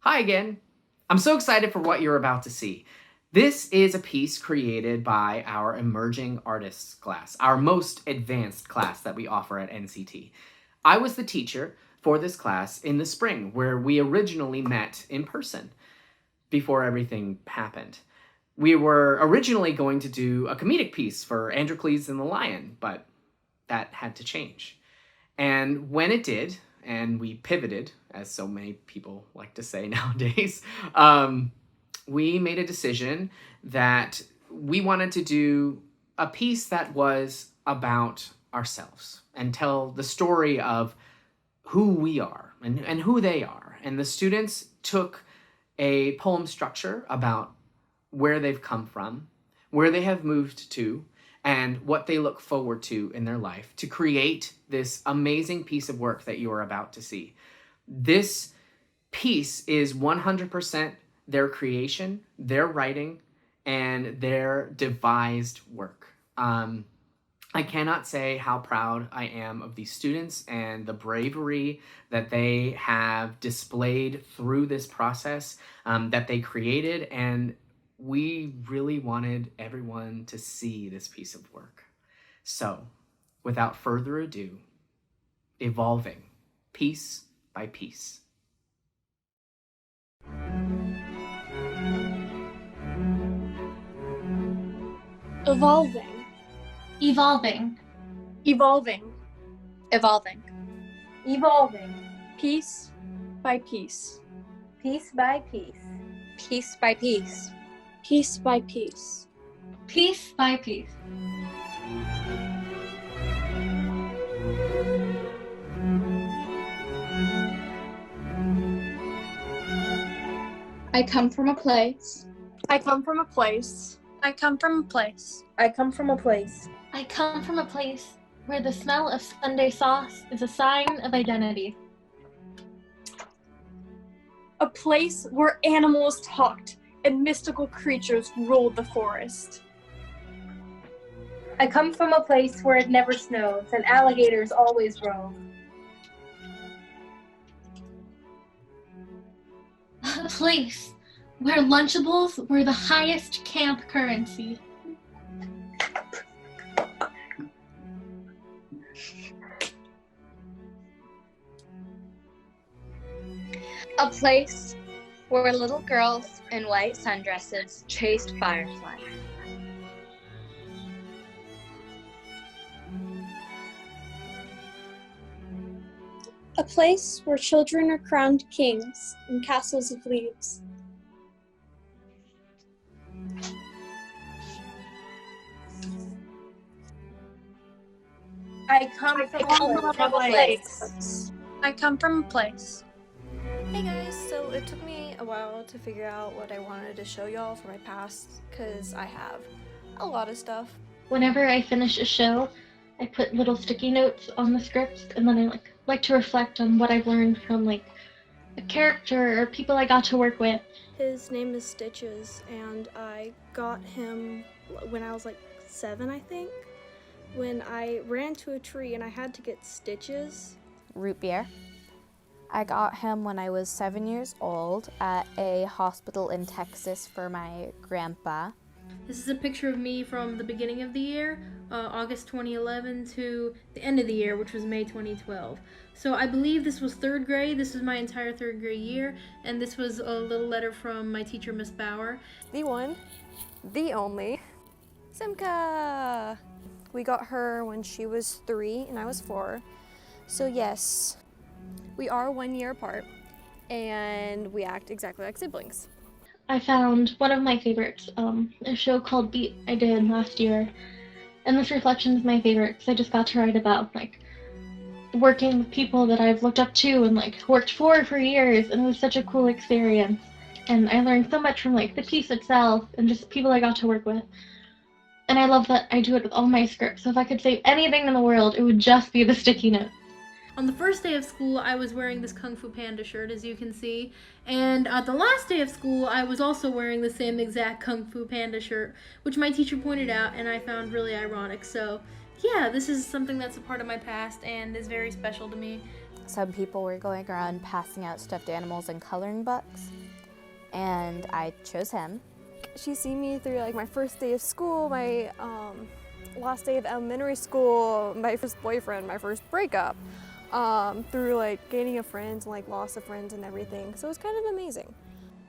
Hi again. I'm so excited for what you're about to see. This is a piece created by our Emerging Artists class, our most advanced class that we offer at NCT. I was the teacher for this class in the spring, where we originally met in person before everything happened. We were originally going to do a comedic piece for Androcles and The Lion, but that had to change. And when it did, and we pivoted, as so many people like to say nowadays, we made a decision that we wanted to do a piece that was about ourselves and tell the story of who we are and who they are. And the students took a poem structure about where they've come from, where they have moved to, and what they look forward to in their life to create this amazing piece of work that you are about to see. This piece is 100% their creation, their writing, and their devised work. I cannot say how proud I am of these students and the bravery that they have displayed through this process that they created, and we really wanted everyone to see this piece of work. So, without further ado, evolving piece by piece. Evolving. Evolving. Evolving. Evolving. Evolving. Piece by piece. Piece by piece. Piece by piece. Piece by piece. Piece by piece. I come from a place. I come from a place. I come from a place. I come from a place. I come from a place where the smell of Sunday sauce is a sign of identity. A place where animals talked and mystical creatures ruled the forest. I come from a place where it never snows and alligators always roam. A place where Lunchables were the highest camp currency. A place where little girls in white sundresses chased fireflies. A place where children are crowned kings in castles of leaves. I come from a place. I come from a place. Hey guys, so it took me a while to figure out what I wanted to show y'all for my past, because I have a lot of stuff. Whenever I finish a show, I put little sticky notes on the scripts, and then I like to reflect on what I've learned from a character or people I got to work with. His name is Stitches, and I got him when I was 7, I think, when I ran to a tree and I had to get stitches. Root beer. I got him when I was 7 years old at a hospital in Texas for my grandpa. This is a picture of me from the beginning of the year, August 2011, to the end of the year, which was May 2012. So I believe this was 3rd grade. This was my entire 3rd grade year, and this was a little letter from my teacher, Miss Bauer. The one, the only, Simka! We got her when she was 3 and I was 4. So yes, we are 1 year apart, and we act exactly like siblings. I found one of my favorites, a show called Beat I did last year, and this reflection is my favorite because I just got to write about working with people that I've looked up to and worked for years, and it was such a cool experience, and I learned so much from the piece itself and just people I got to work with. And I love that I do it with all my scripts, so if I could save anything in the world, it would just be the sticky notes. On the first day of school, I was wearing this Kung Fu Panda shirt, as you can see. And at the last day of school, I was also wearing the same exact Kung Fu Panda shirt, which my teacher pointed out and I found really ironic. So yeah, this is something that's a part of my past and is very special to me. some people were going around passing out stuffed animals and coloring books, and I chose him. She's seen me through like my first day of school, my last day of elementary school, my first boyfriend, my first breakup, through like gaining of friends and like loss of friends and everything. So it's kind of amazing.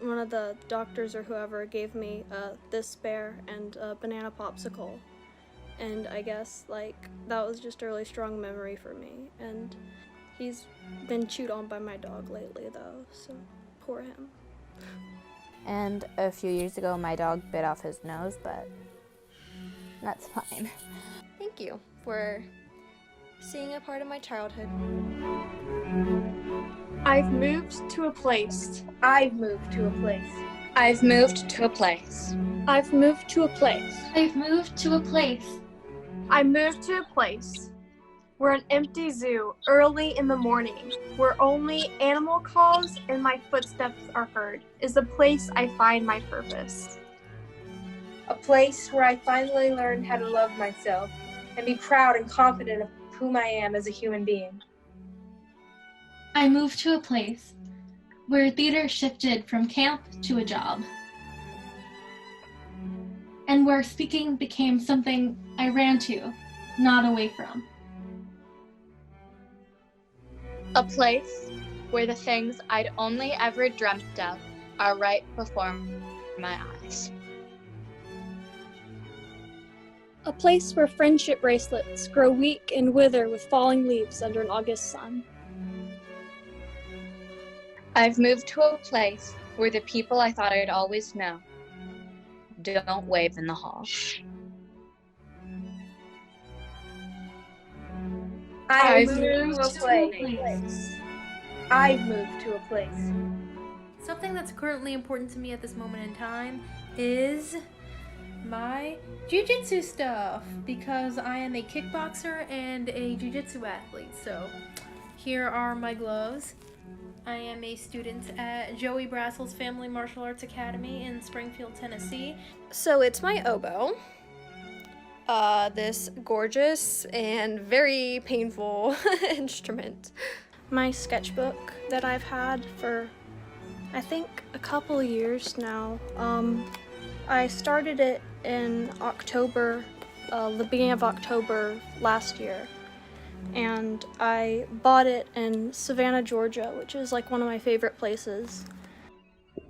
One of the doctors or whoever gave me this bear and a banana popsicle. And I guess like that was just a really strong memory for me. And he's been chewed on by my dog lately though, so poor him. And a few years ago, my dog bit off his nose, but that's fine. Thank you for seeing a part of my childhood. I've moved to a place. I've moved to a place. I've moved to a place. I've moved to a place. I've moved to a place. I moved to a place where an empty zoo early in the morning, where only animal calls and my footsteps are heard, is the place I find my purpose. A place where I finally learned how to love myself and be proud and confident of whom I am as a human being. I moved to a place where theater shifted from camp to a job, and where speaking became something I ran to, not away from. A place where the things I'd only ever dreamt of are right before my eyes. A place where friendship bracelets grow weak and wither with falling leaves under an August sun. I've moved to a place where the people I thought I'd always know don't wave in the hall. I've moved to a place. I've moved to a place. Something that's currently important to me at this moment in time is my jiu-jitsu stuff, because I am a kickboxer and a jiu-jitsu athlete. So here are my gloves. I am a student at Joey Brassel's Family Martial Arts Academy in Springfield, Tennessee. So it's my oboe. This gorgeous and very painful instrument. My sketchbook that I've had for, I think, a couple of years now. I started it in October, the beginning of October last year. And I bought it in Savannah, Georgia, which is like one of my favorite places.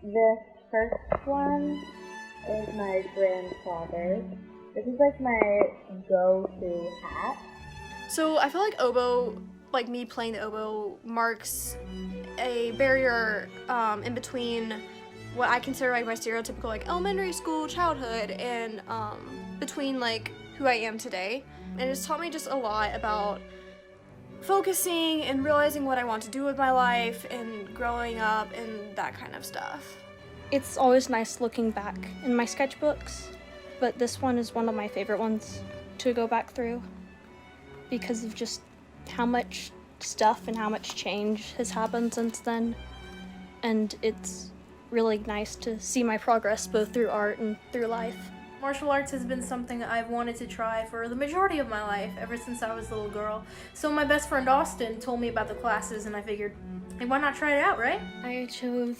This first one is my grandfather's. This is like my go-to hat. So I feel like oboe, like me playing the oboe, marks a barrier in between what I consider like my stereotypical like elementary school childhood and between like who I am today. And it's taught me just a lot about focusing and realizing what I want to do with my life and growing up and that kind of stuff. It's always nice looking back in my sketchbooks, but this one is one of my favorite ones to go back through because of just how much stuff and how much change has happened since then. And it's really nice to see my progress both through art and through life. Martial arts has been something that I've wanted to try for the majority of my life, ever since I was a little girl. So my best friend Austin told me about the classes and I figured, hey, why not try it out, right? I chose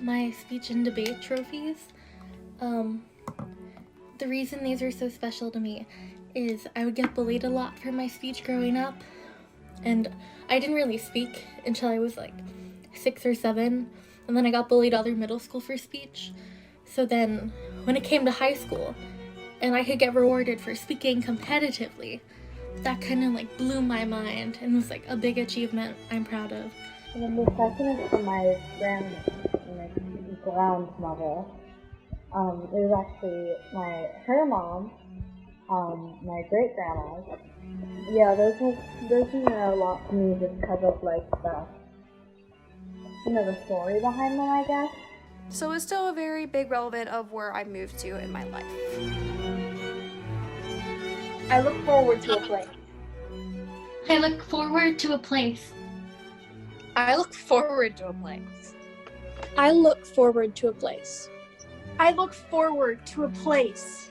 my speech and debate trophies. The reason these are so special to me is I would get bullied a lot for my speech growing up, and I didn't really speak until I was like 6 or 7, and then I got bullied all through middle school for speech. So then when it came to high school and I could get rewarded for speaking competitively, that kind of like blew my mind and was like a big achievement I'm proud of. And then this question is from my grandmother. It was actually her mom, my great grandma. Yeah, those mean a lot to me just because of like the story behind them, I guess. So it's still a very big relevant of where I moved to in my life. I look forward to a place. I look forward to a place. I look forward to a place. I look forward to a place. I look forward to a place.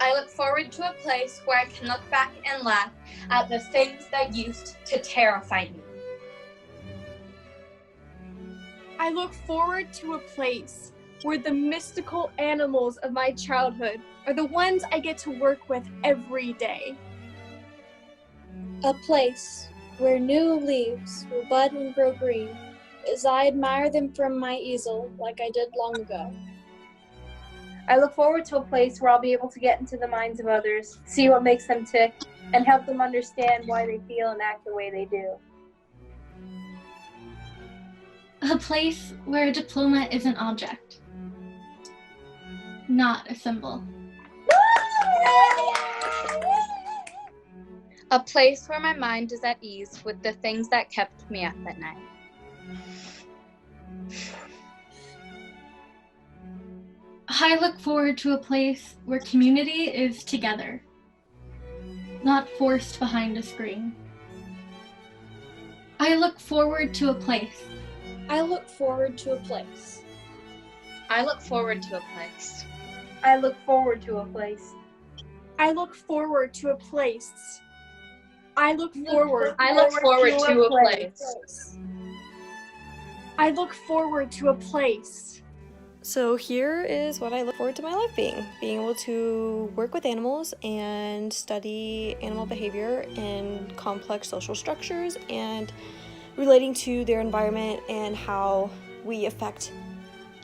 I look forward to a place where I can look back and laugh at the things that used to terrify me. I look forward to a place where the mystical animals of my childhood are the ones I get to work with every day. A place where new leaves will bud and grow green as I admire them from my easel like I did long ago. I look forward to a place where I'll be able to get into the minds of others, see what makes them tick, and help them understand why they feel and act the way they do. A place where a diploma is an object, not a symbol. A place where my mind is at ease with the things that kept me up at night. I look forward to a place where community is together, not forced behind a screen. I look forward to a place. I look forward to a place. I look forward to a place. I look forward to a place. I look forward to a place. I look forward. I look forward to a place. I look forward to a place. So here is what I look forward to my life being able to work with animals and study animal behavior in complex social structures and relating to their environment and how we affect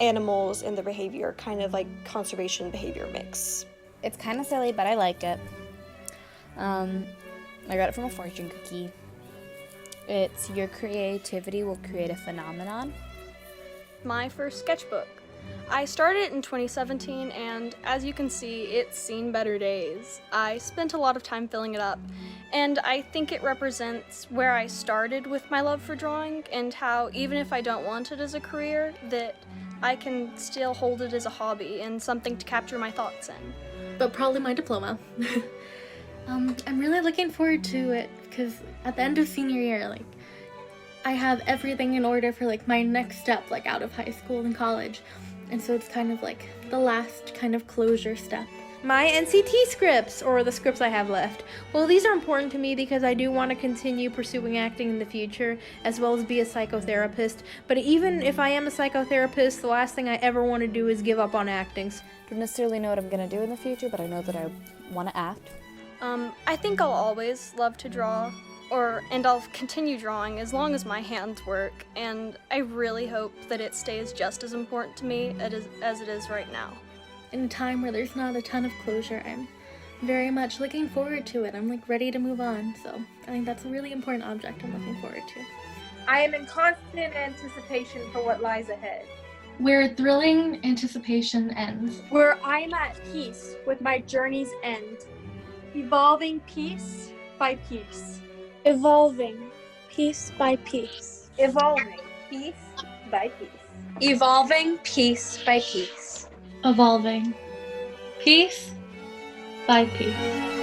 animals and their behavior, kind of like conservation behavior mix. It's kind of silly, but I like it. I got it from a fortune cookie. It's your creativity will create a phenomenon. My first sketchbook. I started it in 2017, and as you can see, it's seen better days. I spent a lot of time filling it up, and I think it represents where I started with my love for drawing and how even if I don't want it as a career, that I can still hold it as a hobby and something to capture my thoughts in. But probably my diploma. I'm really looking forward to it because at the end of senior year, like, I have everything in order for like my next step, like out of high school and college. And so it's kind of like the last kind of closure step. My NCT scripts, or the scripts I have left. Well, these are important to me because I do want to continue pursuing acting in the future, as well as be a psychotherapist. But even if I am a psychotherapist, the last thing I ever want to do is give up on acting. Don't necessarily know what I'm gonna do in the future, but I know that I want to act. I think I'll always love to draw, and I'll continue drawing as long as my hands work, and I really hope that it stays just as important to me as it is right now. In a time where there's not a ton of closure, I'm very much looking forward to it. I'm like ready to move on, so I think that's a really important object I'm looking forward to. I am in constant anticipation for what lies ahead. Where thrilling anticipation ends. Where I'm at peace with my journey's end. Evolving piece by piece. Evolving piece by piece. Evolving piece by piece. Evolving piece by piece. Evolving piece by piece.